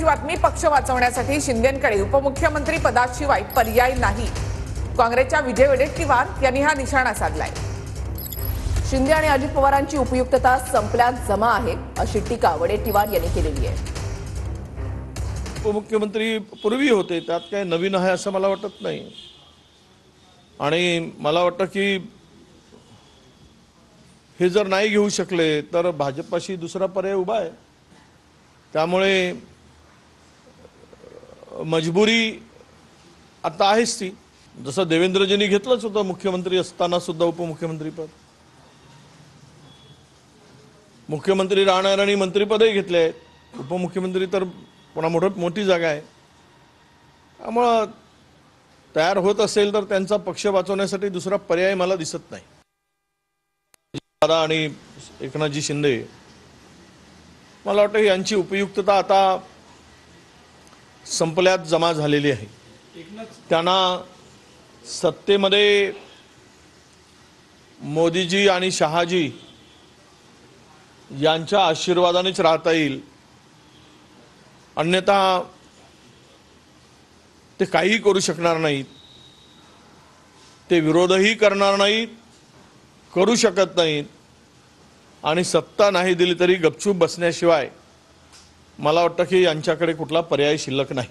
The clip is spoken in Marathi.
महत्त्वाची बातमी, पक्ष वाचवण्यासाठी शिंदेंकडे उपमुख्यमंत्री पदाशिवाय पर्याय नाही। काँग्रेसच्या विजय वडेट्टीवार यांनी हा निशाणा साधलाय। शिंदे आणि अजित पवारांची उपयुक्तता संपल्यात जमा आहे अशी टीका वडेट्टीवार यांनी केलेली आहे। उपमुख्यमंत्री पूर्वी होते, त्यात काही नवीन आहे असं मला वाटत नाही। आणि मला वाटतं की हे जर नाही घेऊ शकले तर भाजपशी दुसरा पर्याय उभा आहे। त्यामुळे मजबुरी आता आहेच ती। जसं देवेंद्रजींनी घेतलंच होतं मुख्यमंत्री असताना सुद्धा उपमुख्यमंत्री पद, मुख्यमंत्री राहणार आणि मंत्रिपदही घेतले आहेत, उपमुख्यमंत्री तर पुन्हा मोठी जागा आहे। त्यामुळे तयार होत असेल तर त्यांचा पक्ष वाचवण्यासाठी दुसरा पर्याय मला दिसत नाही। आणि एकनाथजी शिंदे, मला वाटतं यांची उपयुक्तता आता संपल्यात जमा झालेली आहे। त्यांना सत्तेमध्ये मोदीजी आणि शहाजी यांच्या आशीर्वादानेच राहता येईल, अन्यथा ते काही करू शकणार नाहीत। ते विरोधही करणार नाहीत, करू शकत नाहीत, आणि सत्ता नाही दिली तरी गपचूप बसण्याशिवाय मला वाटतं की यांच्याकडे कुठला पर्याय शिल्लक नाही।